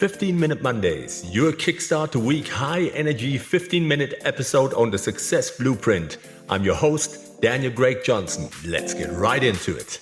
15-Minute Mondays, your kickstart to week high-energy 15-minute episode on the Success Blueprint. I'm your host, Daniel Greg Johnson. Let's get right into it.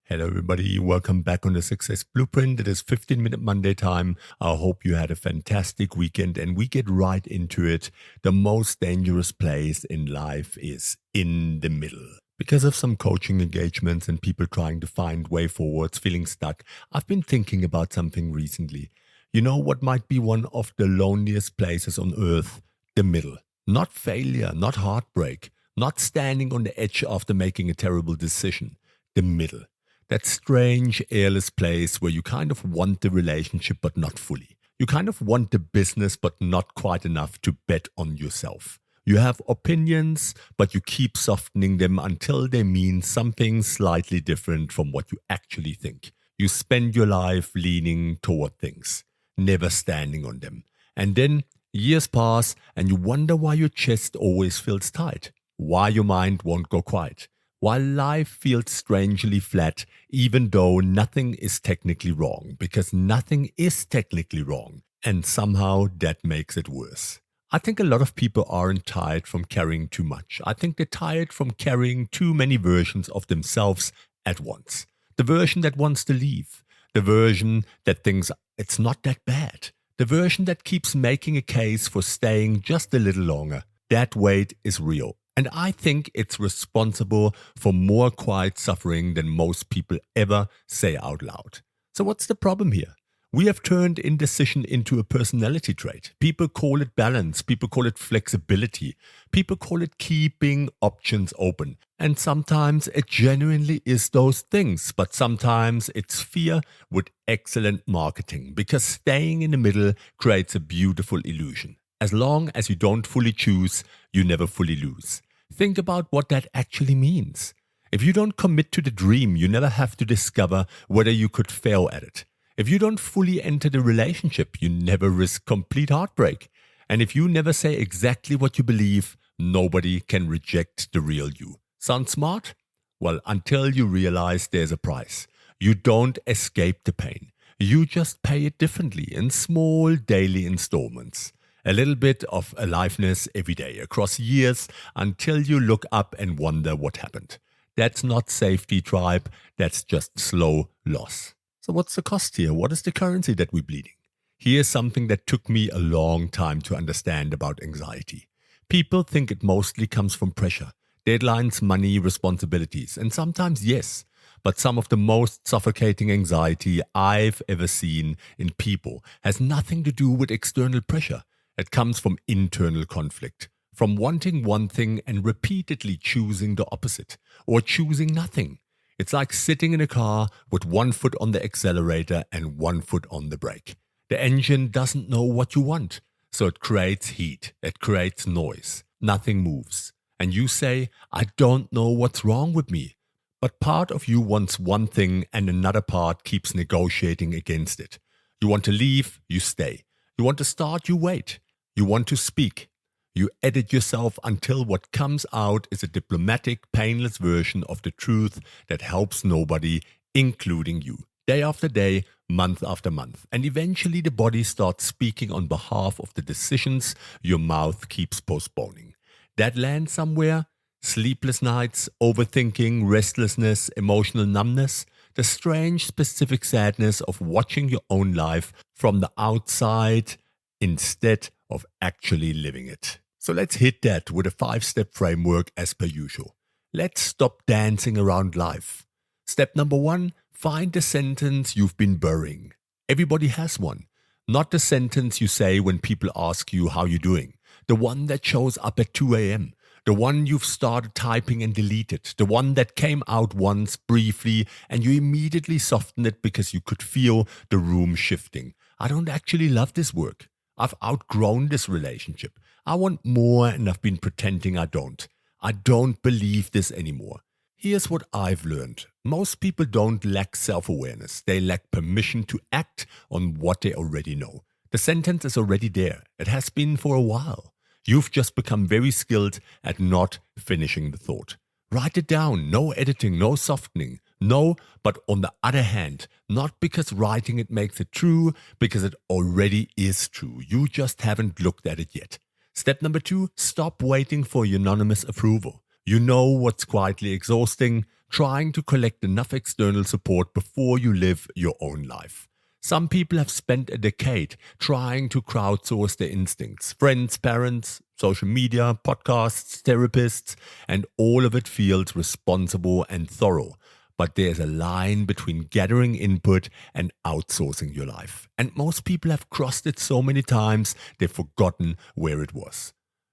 Hello everybody, welcome back on the Success Blueprint. It is 15-Minute Monday time. I hope you had a fantastic weekend and we get right into it. The most dangerous place in life is in the middle. Because of some coaching engagements and people trying to find way forwards, feeling stuck, I've been thinking about something recently. You know what might be one of the loneliest places on earth? The middle. Not failure, not heartbreak, not standing on the edge after making a terrible decision. The middle. That strange, airless place where you kind of want the relationship but not fully. You kind of want the business but not quite enough to bet on yourself. You have opinions, but you keep softening them until they mean something slightly different from what you actually think. You spend your life leaning toward things, never standing on them. And then years pass and you wonder why your chest always feels tight, why your mind won't go quiet, why life feels strangely flat, even though nothing is technically wrong, because nothing is technically wrong. And somehow that makes it worse. I think a lot of people aren't tired from carrying too much. I think they're tired from carrying too many versions of themselves at once. The version that wants to leave. The version that thinks it's not that bad. The version that keeps making a case for staying just a little longer. That weight is real. And I think it's responsible for more quiet suffering than most people ever say out loud. So what's the problem here? We have turned indecision into a personality trait. People call it balance. People call it flexibility. People call it keeping options open. And sometimes it genuinely is those things, but sometimes it's fear with excellent marketing, because staying in the middle creates a beautiful illusion. As long as you don't fully choose, you never fully lose. Think about what that actually means. If you don't commit to the dream, you never have to discover whether you could fail at it. If you don't fully enter the relationship, you never risk complete heartbreak. And if you never say exactly what you believe, nobody can reject the real you. Sound smart? Well, until you realize there's a price. You don't escape the pain. You just pay it differently in small daily installments. A little bit of aliveness every day across years until you look up and wonder what happened. That's not safety, tribe. That's just slow loss. So what's the cost here? What is the currency that we're bleeding? Here's something that took me a long time to understand about anxiety. People think it mostly comes from pressure, deadlines, money, responsibilities, and sometimes yes. But some of the most suffocating anxiety I've ever seen in people has nothing to do with external pressure. It comes from internal conflict, from wanting one thing and repeatedly choosing the opposite, or choosing nothing. It's like sitting in a car with one foot on the accelerator and one foot on the brake. The engine doesn't know what you want, so it creates heat, it creates noise. Nothing moves. And you say, I don't know what's wrong with me. But part of you wants one thing and another part keeps negotiating against it. You want to leave, you stay. You want to start, you wait. You want to speak. You edit yourself until what comes out is a diplomatic, painless version of the truth that helps nobody, including you. Day after day, month after month. And eventually the body starts speaking on behalf of the decisions your mouth keeps postponing. That lands somewhere? Sleepless nights, overthinking, restlessness, emotional numbness. The strange, specific sadness of watching your own life from the outside instead of actually living it. So let's hit that with a 5-step framework as per usual. Let's stop dancing around life. Step number 1, find the sentence you've been burying. Everybody has one. Not the sentence you say when people ask you how you're doing. The one that shows up at 2 a.m. The one you've started typing and deleted. The one that came out once briefly and you immediately softened it because you could feel the room shifting. I don't actually love this work. I've outgrown this relationship. I want more and I've been pretending I don't. I don't believe this anymore. Here's what I've learned. Most people don't lack self-awareness. They lack permission to act on what they already know. The sentence is already there. It has been for a while. You've just become very skilled at not finishing the thought. Write it down. No editing, no softening. No, but on the other hand, not because writing it makes it true, because it already is true. You just haven't looked at it yet. Step number 2, stop waiting for unanimous approval. You know what's quietly exhausting, trying to collect enough external support before you live your own life. Some people have spent a decade trying to crowdsource their instincts. Friends, parents, social media, podcasts, therapists, and all of it feels responsible and thorough. But there's a line between gathering input and outsourcing your life. And most people have crossed it so many times, they've forgotten where it was.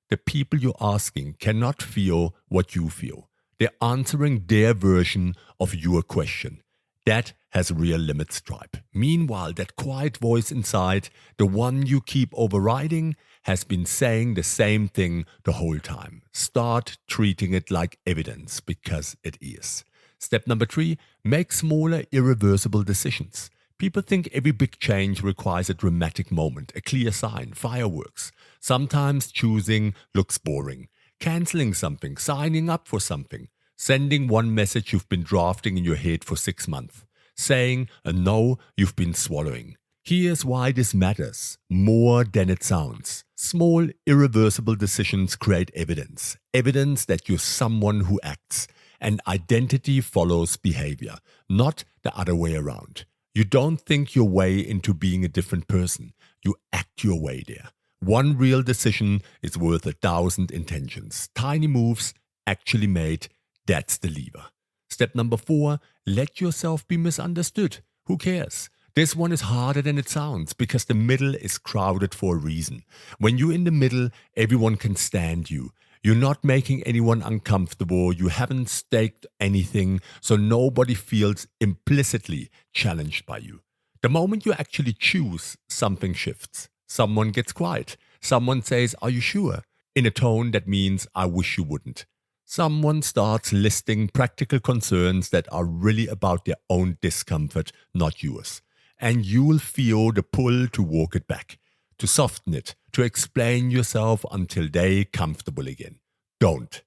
The people you're asking cannot feel what you feel. They're answering their version of your question. That has real limits, tribe. Meanwhile, that quiet voice inside, the one you keep overriding, has been saying the same thing the whole time. Start treating it like evidence, because it is. Step number 3, make smaller, irreversible decisions. People think every big change requires a dramatic moment, a clear sign, fireworks. Sometimes choosing looks boring. Canceling something, signing up for something, sending one message you've been drafting in your head for 6 months, saying a no you've been swallowing. Here's why this matters more than it sounds. Small, irreversible decisions create evidence. Evidence that you're someone who acts. And identity follows behavior, not the other way around. You don't think your way into being a different person. You act your way there. One real decision is worth 1,000 intentions. Tiny moves actually made, that's the lever. Step number 4, let yourself be misunderstood. Who cares? This one is harder than it sounds because the middle is crowded for a reason. When you're in the middle, everyone can stand you. You're not making anyone uncomfortable. You haven't staked anything, so nobody feels implicitly challenged by you. The moment you actually choose, something shifts. Someone gets quiet. Someone says, "Are you sure?" in a tone that means, "I wish you wouldn't." Someone starts listing practical concerns that are really about their own discomfort, not yours. And you'll feel the pull to walk it back, to soften it, to explain yourself until they're comfortable again. Don't.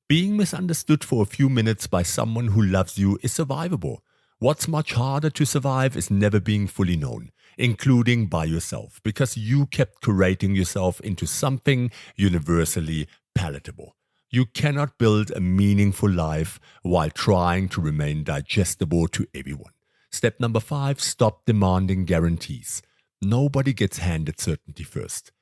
Being misunderstood for a few minutes by someone who loves you is survivable. What's much harder to survive is never being fully known, including by yourself, because you kept curating yourself into something universally palatable. You cannot build a meaningful life while trying to remain digestible to everyone. Step number 5, stop demanding guarantees. Nobody gets handed certainty first.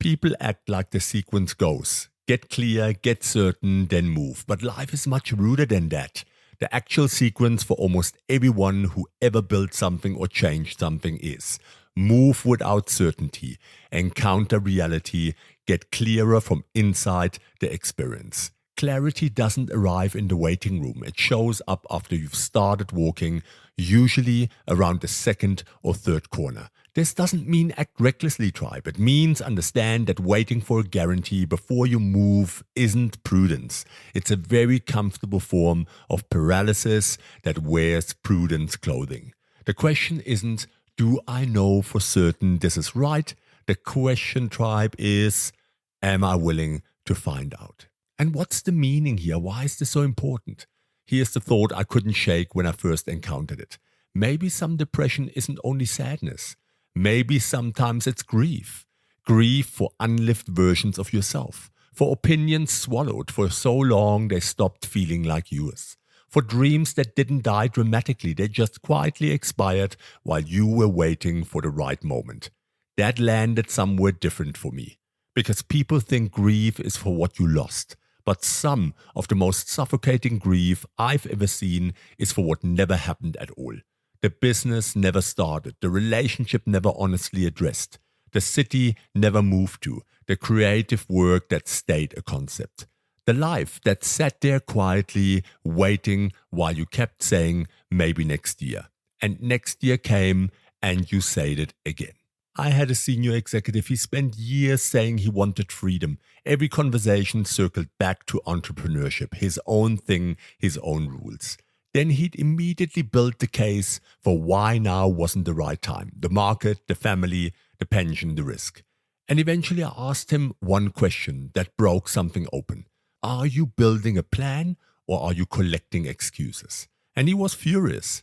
People act like the sequence goes. Get clear, get certain, then move. But life is much ruder than that. The actual sequence for almost everyone who ever built something or changed something is move without certainty, encounter reality, get clearer from inside the experience. Clarity doesn't arrive in the waiting room. It shows up after you've started walking, usually around the second or third corner. This doesn't mean act recklessly, tribe. It means understand that waiting for a guarantee before you move isn't prudence. It's a very comfortable form of paralysis that wears prudence clothing. The question isn't, do I know for certain this is right? The question, tribe, is, am I willing to find out? And what's the meaning here? Why is this so important? Here's the thought I couldn't shake when I first encountered it. Maybe some depression isn't only sadness. Maybe sometimes it's grief. Grief for unlived versions of yourself. For opinions swallowed for so long they stopped feeling like yours. For dreams that didn't die dramatically, they just quietly expired while you were waiting for the right moment. That landed somewhere different for me. Because people think grief is for what you lost. But some of the most suffocating grief I've ever seen is for what never happened at all. The business never started. The relationship never honestly addressed. The city never moved to. The creative work that stayed a concept. The life that sat there quietly, waiting while you kept saying, maybe next year. And next year came and you said it again. I had a senior executive. He spent years saying he wanted freedom. Every conversation circled back to entrepreneurship, his own thing, his own rules. Then he'd immediately built the case for why now wasn't the right time. The market, the family, the pension, the risk. And eventually I asked him one question that broke something open. Are you building a plan or are you collecting excuses? And he was furious.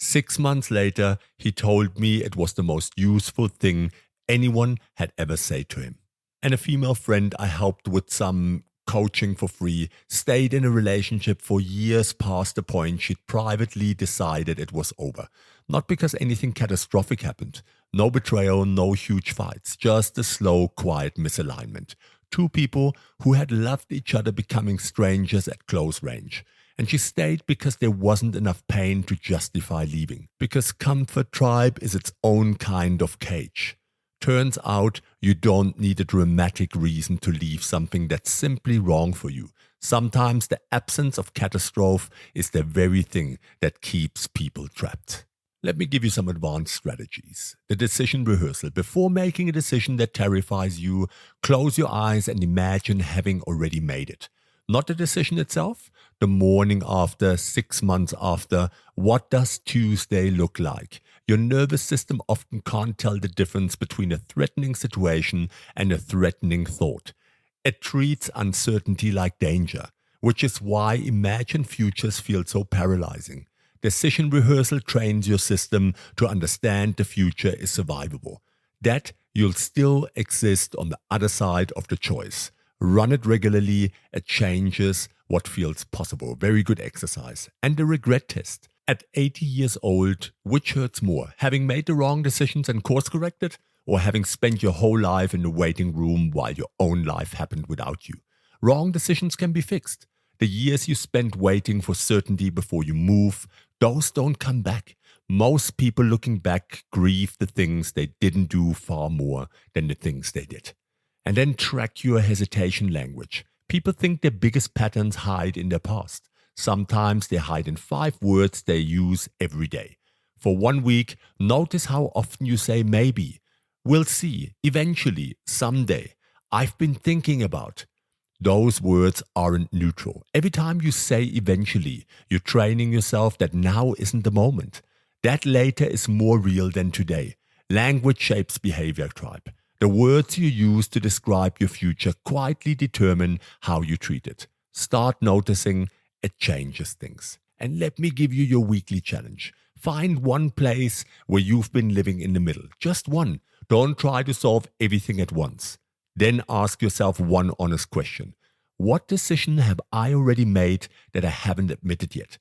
6 months later, he told me it was the most useful thing anyone had ever said to him. And a female friend I helped with some coaching for free stayed in a relationship for years past the point she'd privately decided it was over. Not because anything catastrophic happened. No betrayal, no huge fights, just a slow, quiet misalignment. Two people who had loved each other becoming strangers at close range. And she stayed because there wasn't enough pain to justify leaving. Because comfort tribe is its own kind of cage. Turns out you don't need a dramatic reason to leave something that's simply wrong for you. Sometimes the absence of catastrophe is the very thing that keeps people trapped. Let me give you some advanced strategies. The decision rehearsal. Before making a decision that terrifies you, close your eyes and imagine having already made it. Not the decision itself, the morning after, 6 months after. What does Tuesday look like? Your nervous system often can't tell the difference between a threatening situation and a threatening thought. It treats uncertainty like danger, which is why imagined futures feel so paralyzing. Decision rehearsal trains your system to understand the future is survivable, that you'll still exist on the other side of the choice. Run it regularly, it changes what feels possible. Very good exercise. And the regret test. At 80 years old, which hurts more? Having made the wrong decisions and course corrected? Or having spent your whole life in the waiting room while your own life happened without you? Wrong decisions can be fixed. The years you spent waiting for certainty before you move, those don't come back. Most people looking back grieve the things they didn't do far more than the things they did. And then track your hesitation language. People think their biggest patterns hide in their past. Sometimes they hide in 5 words they use every day. For 1 week, notice how often you say maybe, we'll see, eventually, someday, I've been thinking about. Those words aren't neutral. Every time you say eventually, you're training yourself that now isn't the moment. That later is more real than today. Language shapes behavior, tribe. The words you use to describe your future quietly determine how you treat it. Start noticing, it changes things. And let me give you your weekly challenge. Find one place where you've been living in the middle. Just one. Don't try to solve everything at once. Then ask yourself one honest question. What decision have I already made that I haven't admitted yet?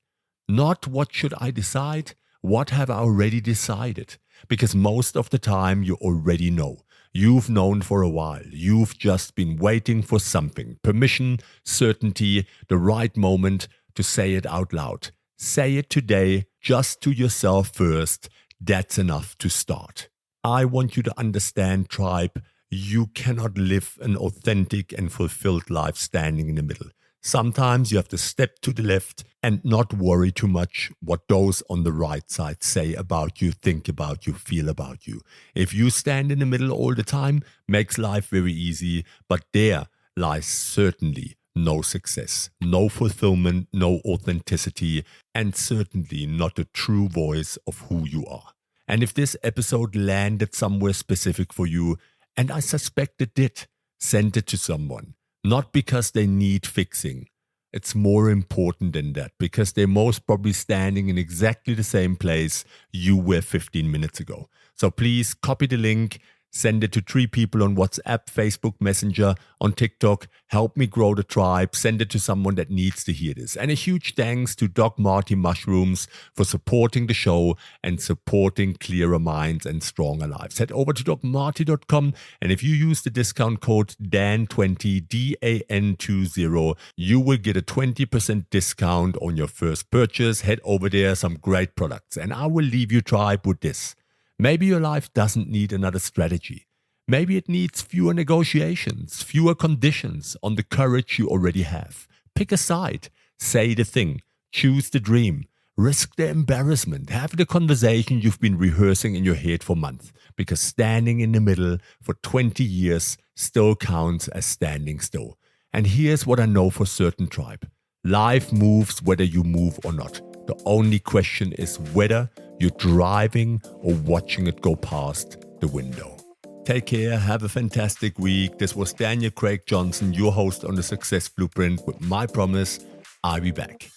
Not what should I decide? What have I already decided? Because most of the time you already know. You've known for a while. You've just been waiting for something. Permission, certainty, the right moment to say it out loud. Say it today, just to yourself first. That's enough to start. I want you to understand, tribe, you cannot live an authentic and fulfilled life standing in the middle. Sometimes you have to step to the left and not worry too much what those on the right side say about you, think about you, feel about you. If you stand in the middle all the time, makes life very easy, but there lies certainly no success, no fulfillment, no authenticity, and certainly not the true voice of who you are. And if this episode landed somewhere specific for you, and I suspect it did, send it to someone. Not because they need fixing. It's more important than that, because they're most probably standing in exactly the same place you were 15 minutes ago. So please copy the link, send it to 3 people on WhatsApp, Facebook Messenger, on TikTok. Help me grow the tribe. Send it to someone that needs to hear this. And a huge thanks to Doc Marty Mushrooms for supporting the show and supporting clearer minds and stronger lives. Head over to docmarty.com, and if you use the discount code DAN20, DAN20, you will get a 20% discount on your first purchase. Head over there, some great products. And I will leave you, tribe, with this. Maybe your life doesn't need another strategy. Maybe it needs fewer negotiations, fewer conditions on the courage you already have. Pick a side, say the thing, choose the dream, risk the embarrassment, have the conversation you've been rehearsing in your head for months, because standing in the middle for 20 years still counts as standing still. And here's what I know for certain, tribe. Life moves whether you move or not. The only question is whether you're driving or watching it go past the window. Take care. Have a fantastic week. This was Daniel Craig Johnson, your host on the Success Blueprint, with my promise, I'll be back.